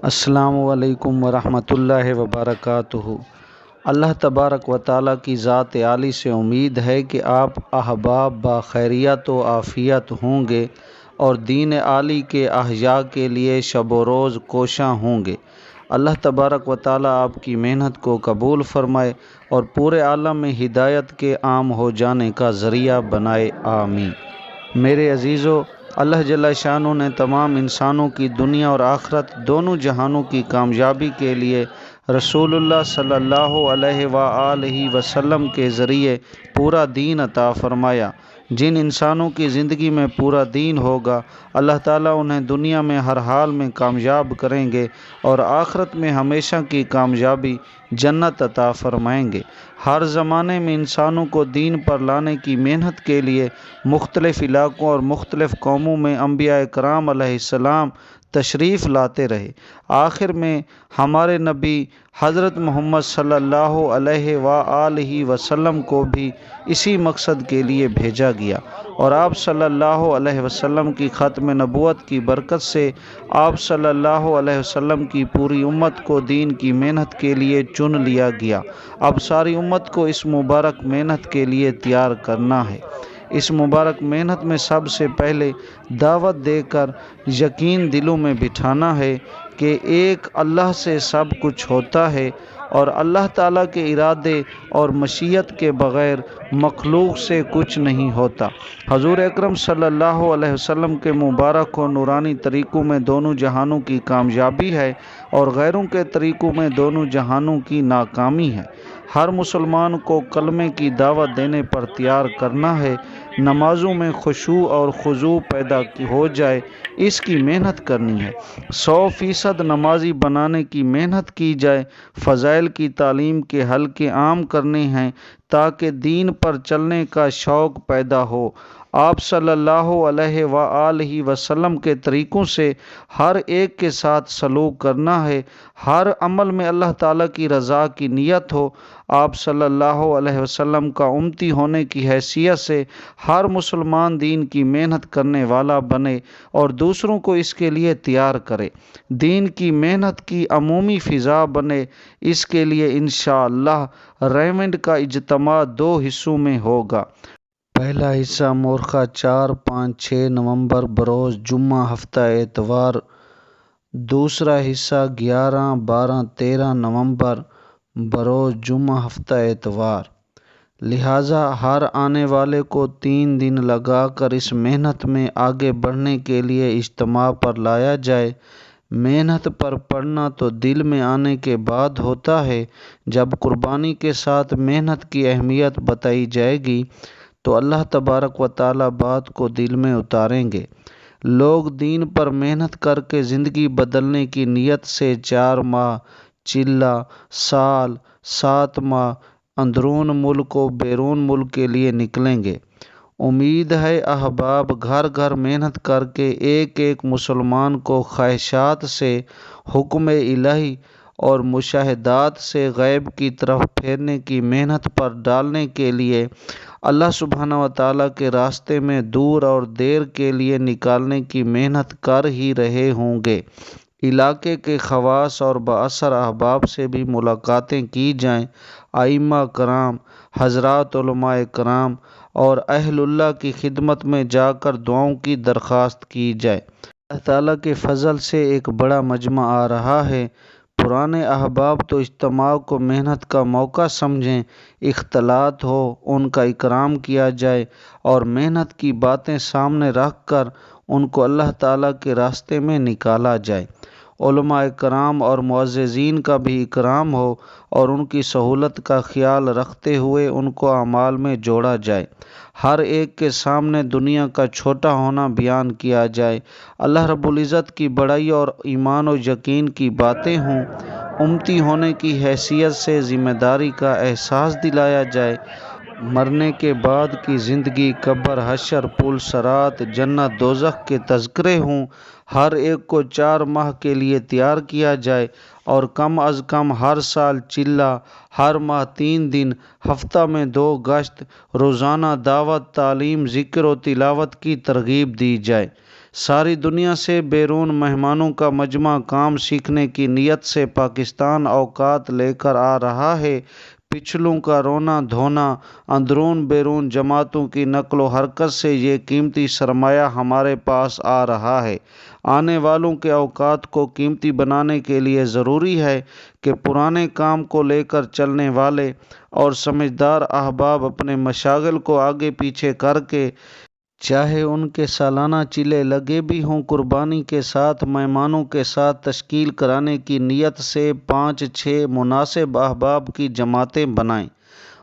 السلام علیکم ورحمۃ اللہ وبرکاتہ۔ اللہ تبارک و تعالیٰ کی ذات عالی سے امید ہے کہ آپ احباب باخیریت و عافیت ہوں گے اور دین عالی کے احیاء کے لیے شب و روز کوشاں ہوں گے۔ اللہ تبارک و تعالیٰ آپ کی محنت کو قبول فرمائے اور پورے عالم میں ہدایت کے عام ہو جانے کا ذریعہ بنائے، آمین۔ میرے عزیزو، اللہ جل شانہ نے تمام انسانوں کی دنیا اور آخرت دونوں جہانوں کی کامیابی کے لیے رسول اللہ صلی اللہ علیہ وآلہ وسلم کے ذریعے پورا دین عطا فرمایا۔ جن انسانوں کی زندگی میں پورا دین ہوگا، اللہ تعالیٰ انہیں دنیا میں ہر حال میں کامیاب کریں گے اور آخرت میں ہمیشہ کی کامیابی جنت عطا فرمائیں گے۔ ہر زمانے میں انسانوں کو دین پر لانے کی محنت کے لیے مختلف علاقوں اور مختلف قوموں میں انبیاء کرام علیہ السلام تشریف لاتے رہے۔ آخر میں ہمارے نبی حضرت محمد صلی اللہ علیہ وآلہ وسلم کو بھی اسی مقصد کے لیے بھیجا گیا اور آپ صلی اللہ علیہ وسلم کی ختم نبوت کی برکت سے آپ صلی اللہ علیہ وسلم کی پوری امت کو دین کی محنت کے لیے چن لیا گیا۔ اب ساری امت کو اس مبارک محنت کے لیے تیار کرنا ہے۔ اس مبارک محنت میں سب سے پہلے دعوت دے کر یقین دلوں میں بٹھانا ہے کہ ایک اللہ سے سب کچھ ہوتا ہے اور اللہ تعالیٰ کے ارادے اور مشیت کے بغیر مخلوق سے کچھ نہیں ہوتا۔ حضور اکرم صلی اللہ علیہ وسلم کے مبارک و نورانی طریقوں میں دونوں جہانوں کی کامیابی ہے اور غیروں کے طریقوں میں دونوں جہانوں کی ناکامی ہے۔ ہر مسلمان کو کلمے کی دعوت دینے پر تیار کرنا ہے، نمازوں میں خشوع اور خضوع پیدا ہو جائے، اس کی محنت کرنی ہے۔ 100% نمازی بنانے کی محنت کی جائے، فضائل کی تعلیم کے حلقے عام کرنے ہیں تاکہ دین پر چلنے کا شوق پیدا ہو۔ آپ صلی اللہ علیہ وآلہ وسلم کے طریقوں سے ہر ایک کے ساتھ سلوک کرنا ہے، ہر عمل میں اللہ تعالیٰ کی رضا کی نیت ہو۔ آپ صلی اللہ علیہ وسلم کا امتی ہونے کی حیثیت سے ہر مسلمان دین کی محنت کرنے والا بنے اور دوسروں کو اس کے لیے تیار کرے، دین کی محنت کی عمومی فضا بنے۔ اس کے لیے انشاءاللہ ریمنڈ کا اجتماع 2 حصوں میں ہوگا۔ پہلا حصہ مورخہ 4، 5، 6 نومبر بروز جمعہ ہفتہ اتوار، دوسرا حصہ 11، 12، 13 نومبر بروز جمعہ ہفتہ اتوار۔ لہٰذا ہر آنے والے کو 3 دن لگا کر اس محنت میں آگے بڑھنے کے لیے اجتماع پر لایا جائے۔ محنت پر پڑنا تو دل میں آنے کے بعد ہوتا ہے۔ جب قربانی کے ساتھ محنت کی اہمیت بتائی جائے گی تو اللہ تبارک و تعالیٰ بات کو دل میں اتاریں گے۔ لوگ دین پر محنت کر کے زندگی بدلنے کی نیت سے 4 ماہ، چلہ، سال، 7 ماہ اندرون ملک و بیرون ملک کے لیے نکلیں گے۔ امید ہے احباب گھر گھر محنت کر کے ایک ایک مسلمان کو خواہشات سے حکم الہی اور مشاہدات سے غیب کی طرف پھیرنے کی محنت پر ڈالنے کے لیے اللہ سبحانہ و تعالیٰ کے راستے میں دور اور دیر کے لیے نکالنے کی محنت کر ہی رہے ہوں گے۔ علاقے کے خواص اور بااثر احباب سے بھی ملاقاتیں کی جائیں، ائمہ کرام، حضرات علماء کرام اور اہل اللہ کی خدمت میں جا کر دعاؤں کی درخواست کی جائے۔ اللہ تعالیٰ کے فضل سے ایک بڑا مجمع آ رہا ہے۔ پرانے احباب تو اجتماع کو محنت کا موقع سمجھیں، اختلاط ہو، ان کا اکرام کیا جائے اور محنت کی باتیں سامنے رکھ کر ان کو اللہ تعالیٰ کے راستے میں نکالا جائے۔ علماء کرام اور معززین کا بھی اکرام ہو اور ان کی سہولت کا خیال رکھتے ہوئے ان کو اعمال میں جوڑا جائے۔ ہر ایک کے سامنے دنیا کا چھوٹا ہونا بیان کیا جائے، اللہ رب العزت کی بڑائی اور ایمان و یقین کی باتیں ہوں۔ امتی ہونے کی حیثیت سے ذمہ داری کا احساس دلایا جائے۔ مرنے کے بعد کی زندگی، قبر، حشر، پل صراط، جنت دوزخ کے تذکرے ہوں۔ ہر ایک کو 4 ماہ کے لیے تیار کیا جائے اور کم از کم ہر سال چلہ، ہر ماہ 3 دن، ہفتہ میں 2 گشت، روزانہ دعوت، تعلیم، ذکر و تلاوت کی ترغیب دی جائے۔ ساری دنیا سے بیرون مہمانوں کا مجمع کام سیکھنے کی نیت سے پاکستان اوقات لے کر آ رہا ہے۔ پچھلوں کا رونا دھونا، اندرون بیرون جماعتوں کی نقل و حرکت سے یہ قیمتی سرمایہ ہمارے پاس آ رہا ہے۔ آنے والوں کے اوقات کو قیمتی بنانے کے لیے ضروری ہے کہ پرانے کام کو لے کر چلنے والے اور سمجھدار احباب اپنے مشاغل کو آگے پیچھے کر کے، چاہے ان کے سالانہ چلے لگے بھی ہوں، قربانی کے ساتھ مہمانوں کے ساتھ تشکیل کرانے کی نیت سے 5-6 مناسب احباب کی جماعتیں بنائیں۔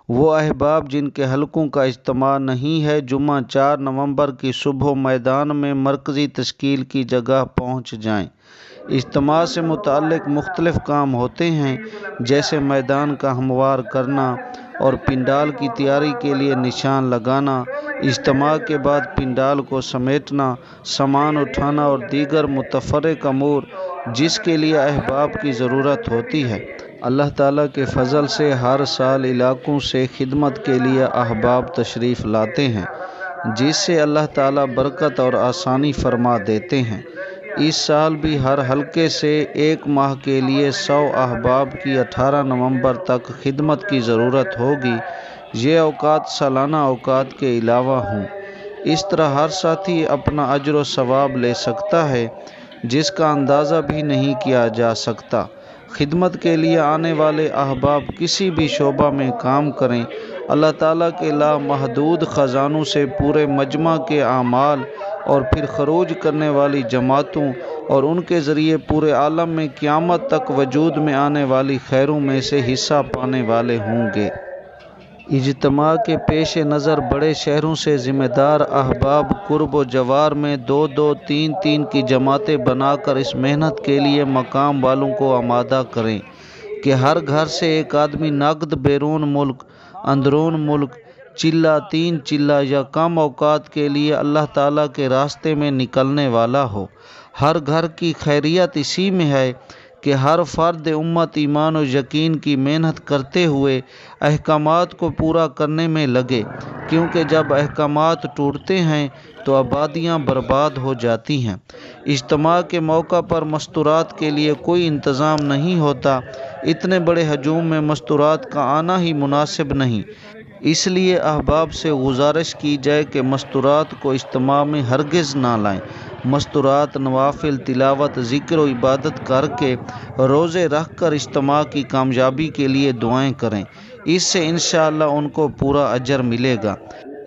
وہ احباب جن کے حلقوں کا اجتماع نہیں ہے، جمعہ 4 نومبر کی صبح میدان میں مرکزی تشکیل کی جگہ پہنچ جائیں۔ اجتماع سے متعلق مختلف کام ہوتے ہیں، جیسے میدان کا ہموار کرنا اور پنڈال کی تیاری کے لیے نشان لگانا، اجتماع کے بعد پنڈال کو سمیٹنا، سامان اٹھانا اور دیگر متفرق امور جس کے لیے احباب کی ضرورت ہوتی ہے۔ اللہ تعالیٰ کے فضل سے ہر سال علاقوں سے خدمت کے لیے احباب تشریف لاتے ہیں، جس سے اللہ تعالیٰ برکت اور آسانی فرما دیتے ہیں۔ اس سال بھی ہر حلقے سے 1 ماہ کے لیے 100 احباب کی 18 نومبر تک خدمت کی ضرورت ہوگی۔ یہ اوقات سالانہ اوقات کے علاوہ ہوں۔ اس طرح ہر ساتھی اپنا اجر و ثواب لے سکتا ہے، جس کا اندازہ بھی نہیں کیا جا سکتا۔ خدمت کے لیے آنے والے احباب کسی بھی شعبہ میں کام کریں، اللہ تعالیٰ کے لامحدود خزانوں سے پورے مجمع کے اعمال اور پھر خروج کرنے والی جماعتوں اور ان کے ذریعے پورے عالم میں قیامت تک وجود میں آنے والی خیروں میں سے حصہ پانے والے ہوں گے۔ اجتماع کے پیش نظر بڑے شہروں سے ذمہ دار احباب قرب و جوار میں 2-2، 3-3 کی جماعتیں بنا کر اس محنت کے لیے مقام والوں کو آمادہ کریں کہ ہر گھر سے ایک آدمی نقد بیرون ملک، اندرون ملک، چلہ 3 چلہ یا کم اوقات کے لیے اللہ تعالیٰ کے راستے میں نکلنے والا ہو۔ ہر گھر کی خیریت اسی میں ہے کہ ہر فرد امت ایمان و یقین کی محنت کرتے ہوئے احکامات کو پورا کرنے میں لگے، کیونکہ جب احکامات ٹوٹتے ہیں تو آبادیاں برباد ہو جاتی ہیں۔ اجتماع کے موقع پر مستورات کے لیے کوئی انتظام نہیں ہوتا، اتنے بڑے ہجوم میں مستورات کا آنا ہی مناسب نہیں، اس لیے احباب سے گزارش کی جائے کہ مستورات کو اجتماع میں ہرگز نہ لائیں۔ مستورات نوافل، تلاوت، ذکر و عبادت کر کے، روزے رکھ کر اجتماع کی کامیابی کے لیے دعائیں کریں، اس سے انشاءاللہ ان کو پورا اجر ملے گا۔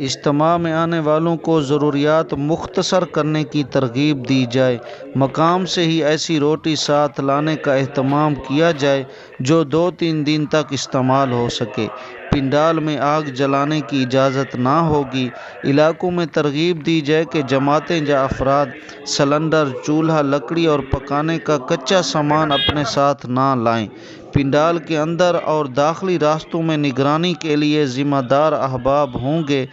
اجتماع میں آنے والوں کو ضروریات مختصر کرنے کی ترغیب دی جائے، مقام سے ہی ایسی روٹی ساتھ لانے کا اہتمام کیا جائے جو 2-3 دن تک استعمال ہو سکے۔ پنڈال میں آگ جلانے کی اجازت نہ ہوگی۔ علاقوں میں ترغیب دی جائے کہ جماعتیں یا افراد سلنڈر، چولہا، لکڑی اور پکانے کا کچا سامان اپنے ساتھ نہ لائیں۔ پنڈال کے اندر اور داخلی راستوں میں نگرانی کے لیے ذمہ دار احباب ہوں گے۔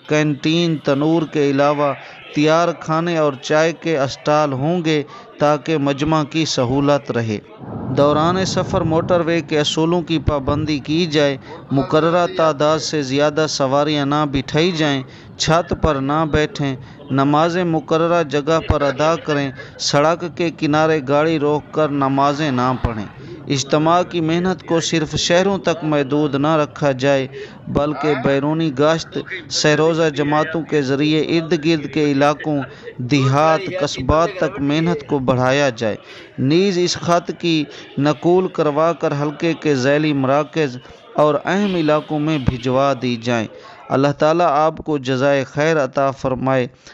کینٹین، تنور کے علاوہ تیار کھانے اور چائے کے اسٹال ہوں گے تاکہ مجمع کی سہولت رہے۔ دوران سفر موٹر وے کے اصولوں کی پابندی کی جائے، مقررہ تعداد سے زیادہ سواریاں نہ بٹھائی جائیں، چھت پر نہ بیٹھیں، نمازیں مقررہ جگہ پر ادا کریں، سڑک کے کنارے گاڑی روک کر نمازیں نہ پڑھیں۔ اجتماع کی محنت کو صرف شہروں تک محدود نہ رکھا جائے بلکہ بیرونی گشت سہ-روزہ جماعتوں کے ذریعے ارد گرد کے علاقوں، دیہات، قصبات تک محنت کو بڑھایا جائے، نیز اس خط کی نقول کروا کر حلقے کے ذیلی مراکز اور اہم علاقوں میں بھجوا دی جائیں۔ اللہ تعالیٰ آپ کو جزائے خیر عطا فرمائے۔